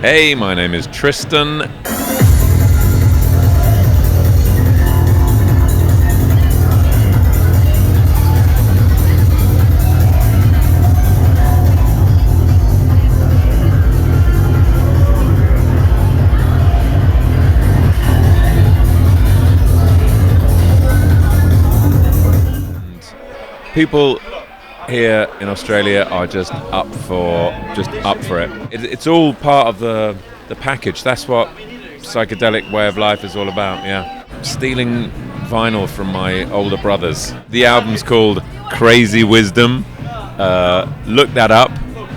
Hey, my name is Tristan. People here in Australia are just up for it. It's all part of the package. That's what psychedelic way of life is all about. Yeah, stealing vinyl from my older brothers. The album's called Crazy Wisdom. Look that up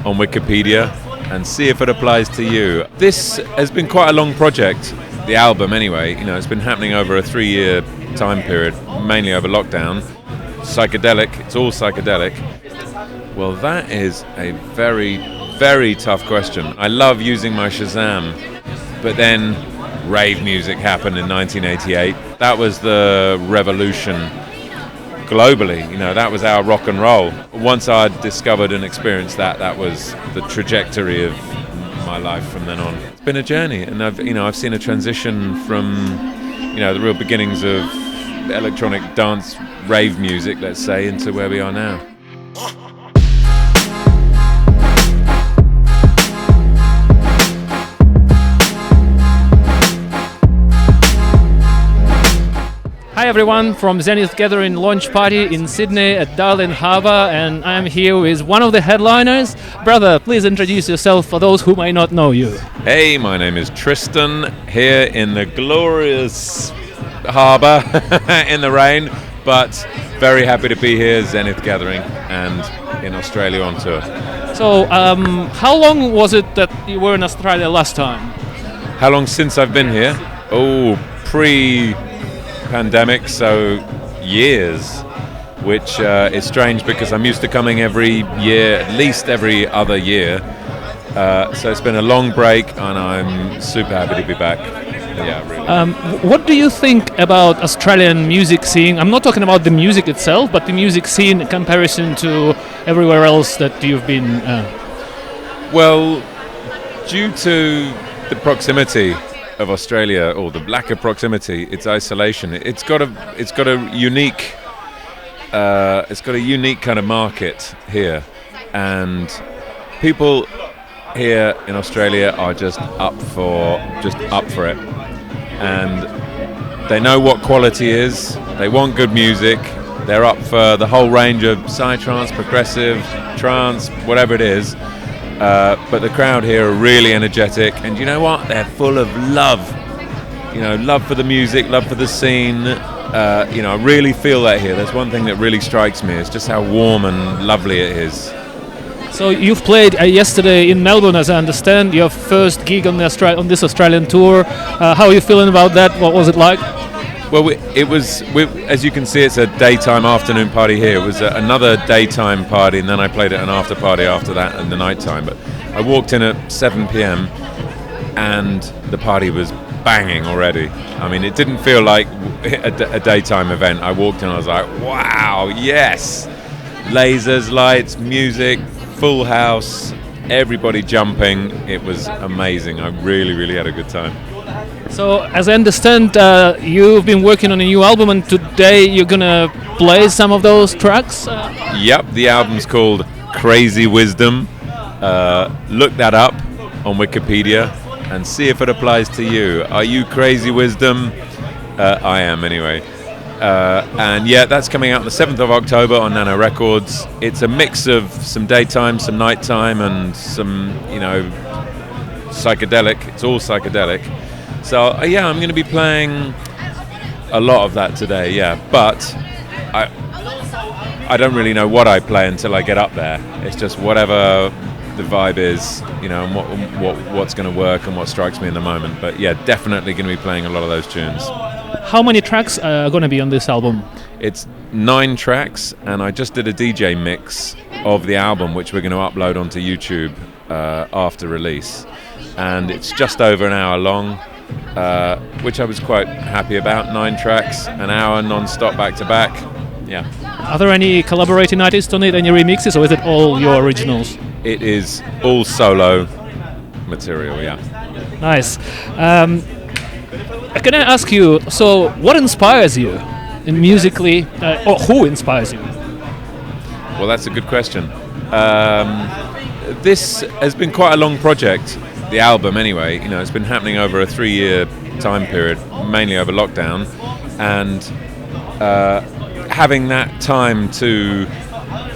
on Wikipedia and see if it applies to you. This has been quite a long project. The album, anyway. You know, it's been happening over a 3-year time period, mainly over lockdown. Psychedelic, it's all psychedelic. Well, that is a very, very tough question. I love using my Shazam, but then rave music happened in 1988. That was the revolution globally, you know, that was our rock and roll. Once I'd discovered and experienced that, that was the trajectory of my life from then on. It's been a journey, and I've seen a transition from, the real beginnings of electronic dance rave music, let's say, into where we are now. Hi everyone, from Zenith Gathering Launch Party in Sydney at Darling Harbour, and I'm here with one of the headliners. Brother, please introduce yourself for those who may not know you. Hey, my name is Tristan, here in the glorious harbour in the rain, but very happy to be here, Zenith Gathering, and in Australia on tour. So, how long was it that you were in Australia last time? How long since I've been here? Oh, pre-pandemic, so years, which is strange because I'm used to coming every year, at least every other year. So it's been a long break, and I'm super happy to be back. Yeah, really. What do you think about Australian music scene? I'm not talking about the music itself, but the music scene in comparison to everywhere else that you've been. Well, due to the proximity of Australia, or the lack of proximity, its isolation, it's got a unique kind of market here, and people here in Australia are just up for it, and they know what quality is. They want good music. They're up for the whole range of psytrance, progressive, trance, whatever it is. But the crowd here are really energetic, and you know what? They're full of love. Love for the music, love for the scene. I really feel that here. There's one thing that really strikes me. It's just how warm and lovely it is. So you've played yesterday in Melbourne, as I understand, your first gig on this Australian tour. How are you feeling about that? What was it like? Well, as you can see, it's a daytime afternoon party here. It was another daytime party, and then I played at an after party after that in the nighttime. But I walked in at 7 p.m. and the party was banging already. I mean, it didn't feel like a daytime event. I walked in and I was like, wow, yes! Lasers, lights, music, full house, everybody jumping. It was amazing. I really, really had a good time. So, as I understand, you've been working on a new album, and today you're gonna play some of those tracks? Yep, the album's called Crazy Wisdom. Look that up on Wikipedia and see if it applies to you. Are you Crazy Wisdom? I am, anyway. And yeah, that's coming out on the 7th of October on Nano Records. It's a mix of some daytime, some nighttime, and some, psychedelic. It's all psychedelic. So yeah, I'm going to be playing a lot of that today. Yeah, but I don't really know what I play until I get up there. It's just whatever the vibe is, and what's going to work and what strikes me in the moment. But yeah, definitely going to be playing a lot of those tunes. How many tracks are going to be on this album? It's 9 tracks, and I just did a DJ mix of the album, which we're going to upload onto YouTube after release. And it's just over an hour long, which I was quite happy about. 9 tracks, an hour non-stop back-to-back. Yeah. Are there any collaborating artists on it, any remixes, or is it all your originals? It is all solo, material. Yeah. Nice. Can I ask you, so what inspires you in musically, or who inspires you? Well, that's a good question. This has been quite a long project, the album anyway. You know, it's been happening over a 3-year time period, mainly over lockdown, and having that time to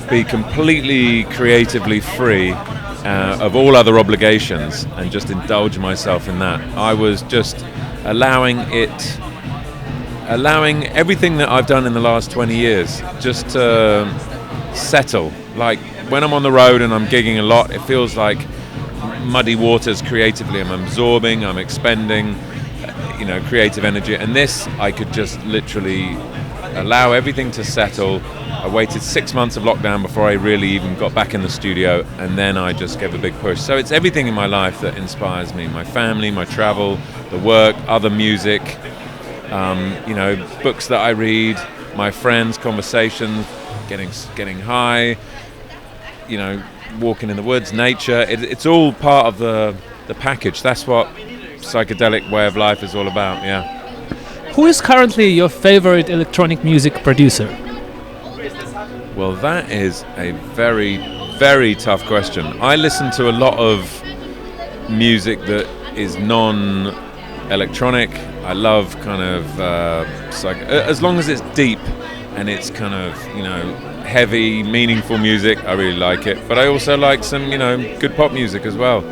be completely creatively free of all other obligations and just indulge myself in that. I was just allowing everything that I've done in the last 20 years just to settle. Like when I'm on the road and I'm gigging a lot, it feels like muddy waters creatively. I'm absorbing, I'm expending, creative energy. And this, I could just literally allow everything to settle. I waited 6 months of lockdown before I really even got back in the studio, and then I just gave a big push. So it's everything in my life that inspires me: my family, my travel, the work, other music, books that I read, my friends, conversations, getting high, walking in the woods, nature. It's all part of the package. That's what psychedelic way of life is all about. Yeah. Who is currently your favorite electronic music producer? Well, that is a very, very tough question. I listen to a lot of music that is non-electronic. I love kind of as long as it's deep and it's kind of heavy, meaningful music. I really like it. But I also like some good pop music as well.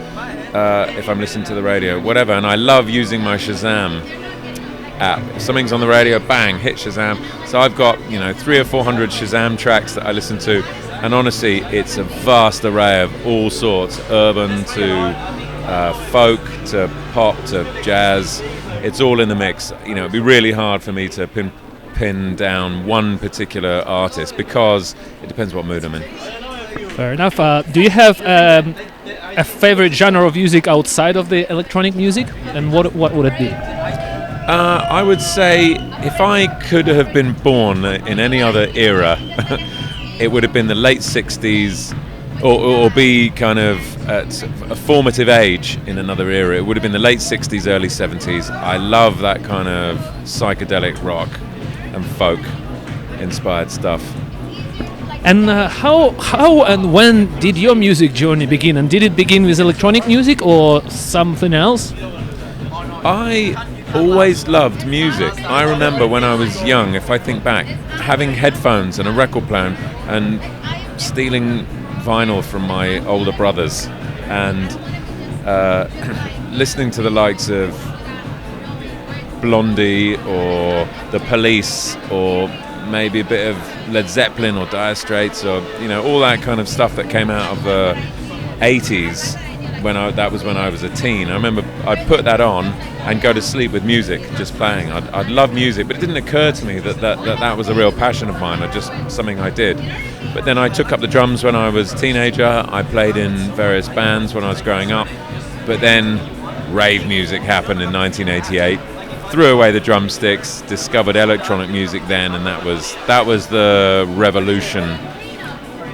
If I'm listening to the radio, whatever. And I love using my Shazam app. If something's on the radio, bang, hit Shazam. So I've got 300 or 400 Shazam tracks that I listen to, and honestly, it's a vast array of all sorts, urban to folk to pop to jazz. It's all in the mix. It'd be really hard for me to pin down one particular artist because it depends what mood I'm in. Fair enough. Do you have a favorite genre of music outside of the electronic music, and what would it be? I would say if I could have been born in any other era, it would have been the late 60s or be kind of at a formative age in another era. It would have been the late 60s, early 70s. I love that kind of psychedelic rock and folk inspired stuff. And how and when did your music journey begin? And did it begin with electronic music or something else? I always loved music. I remember when I was young, if I think back, having headphones and a record player and stealing vinyl from my older brothers and listening to the likes of Blondie or The Police or maybe a bit of Led Zeppelin or Dire Straits or all that kind of stuff that came out of the 80s. That was when I was a teen. I remember I'd put that on and go to sleep with music just playing. I'd love music, but it didn't occur to me that was a real passion of mine, or just something I did. But then I took up the drums when I was a teenager. I played in various bands when I was growing up. But then rave music happened in 1988. Threw away the drumsticks, discovered electronic music then, and that was the revolution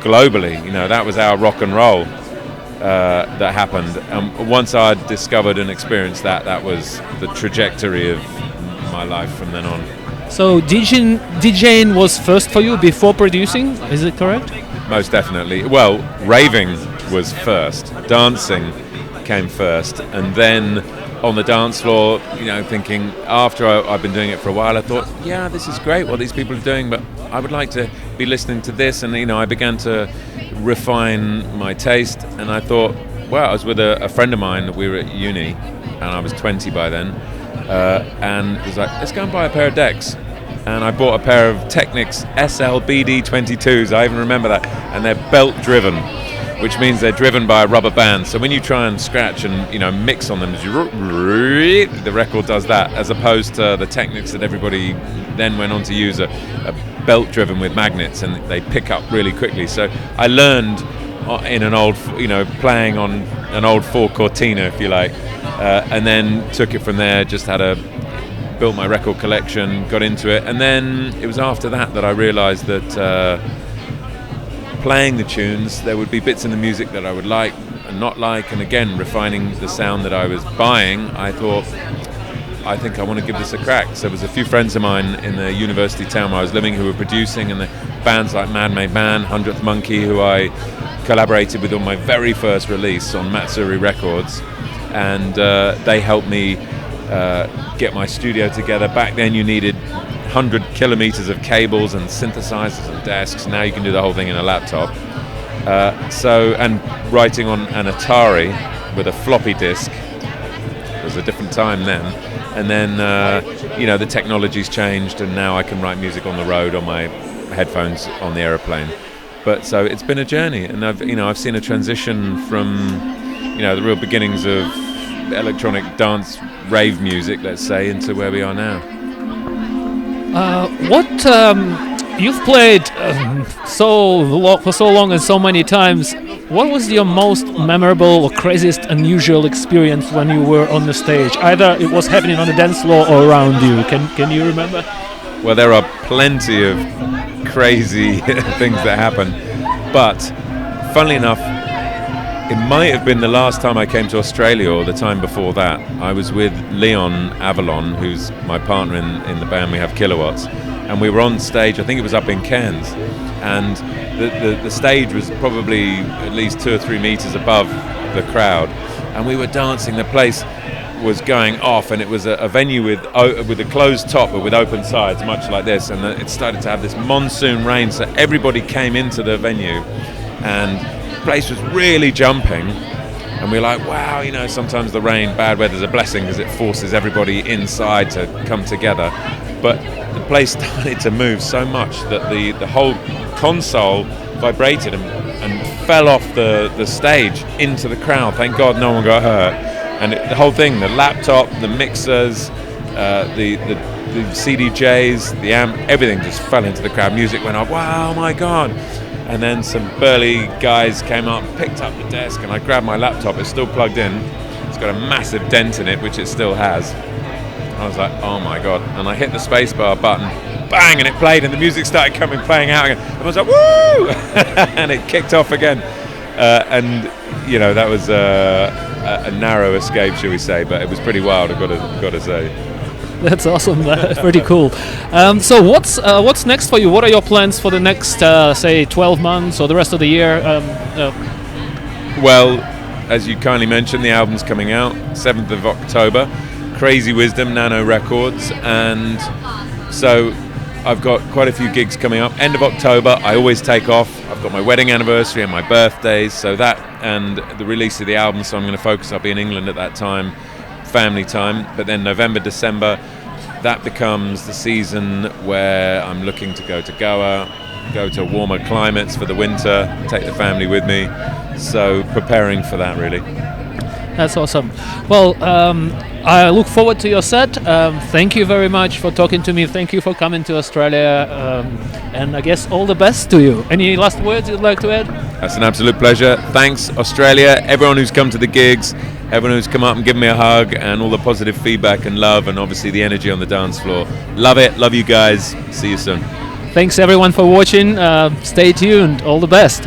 globally. That was our rock and roll. That happened. Once I'd discovered and experienced that was the trajectory of my life from then on. So DJing was first for you before producing, is it correct? Most definitely. Well, raving was first. Dancing came first. And then on the dance floor, thinking after I've been doing it for a while, I thought, yeah, this is great what these people are doing, but I would like to be listening to this. And, I began to refine my taste, and I thought, well, I was with a friend of mine. We were at uni and I was 20 by then, and it was like, let's go and buy a pair of decks. And I bought a pair of Technics SLBD22s, I even remember that, and they're belt driven, which means they're driven by a rubber band. So when you try and scratch and mix on them, the record does that, as opposed to the Technics that everybody then went on to use a belt driven with magnets, and they pick up really quickly. So I learned in an old, playing on an old 4 Cortina, if you like, and then took it from there. Just built my record collection, got into it, and then it was after that I realised that playing the tunes, there would be bits in the music that I would like, and not like, and again refining the sound that I was buying, I thought, I think I want to give this a crack. So there was a few friends of mine in the university town where I was living who were producing, and the bands like Man Made Man, 100th Monkey, who I collaborated with on my very first release on Matsuri Records, and they helped me get my studio together. Back then you needed 100 kilometers of cables and synthesizers and desks. Now you can do the whole thing in a laptop. And writing on an Atari with a floppy disk was a different time then. And then the technology's changed, and now I can write music on the road on my headphones on the aeroplane. But so it's been a journey, and I've seen a transition from the real beginnings of electronic dance rave music, let's say, into where we are now. You've played for so long and so many times. What was your most memorable or craziest unusual experience when you were on the stage? Either it was happening on the dance floor or around you. Can you remember? Well, there are plenty of crazy things that happen, but funnily enough, it might have been the last time I came to Australia or the time before that. I was with Leon Avalon, who's my partner in the band. We have Kilowatts, and we were on stage. I think it was up in Cairns, and the stage was probably at least 2 or 3 meters above the crowd, and we were dancing. The place was going off, and it was a venue with a closed top but with open sides, much like this, and it started to have this monsoon rain, so everybody came into the venue, and place was really jumping, and we're like, wow, sometimes the rain, bad weather's a blessing because it forces everybody inside to come together. But the place started to move so much that the whole console vibrated and fell off the stage into the crowd. Thank God no one got hurt. And the whole thing, the laptop, the mixers, the CDJs, the amp, everything just fell into the crowd. Music went up, wow, my God. And then some burly guys came up, picked up the desk, and I grabbed my laptop. It's still plugged in. It's got a massive dent in it, which it still has. I was like, oh my God. And I hit the spacebar button, bang, and it played, and the music started playing out again. I was like, woo! And it kicked off again. That was a narrow escape, shall we say, but it was pretty wild, I've got to say. That's awesome. That's pretty cool. So what's next for you? What are your plans for the next, say, 12 months or the rest of the year? Well, as you kindly mentioned, the album's coming out 7th of October. Crazy Wisdom, Nano Records. And so I've got quite a few gigs coming up. End of October, I always take off. I've got my wedding anniversary and my birthdays. So that and the release of the album. So I'm going to focus. I'll be in England at that time. Family time. But then November, December, that becomes the season where I'm looking to go to Goa, go to warmer climates for the winter, take the family with me. So preparing for that, really. That's awesome. Well, I look forward to your set. Thank you very much for talking to me. Thank you for coming to Australia. And I guess all the best to you. Any last words you'd like to add? That's an absolute pleasure. Thanks, Australia. Everyone who's come to the gigs, everyone who's come up and given me a hug, and all the positive feedback and love, and obviously the energy on the dance floor. Love it. Love you guys. See you soon. Thanks everyone for watching. Stay tuned. All the best.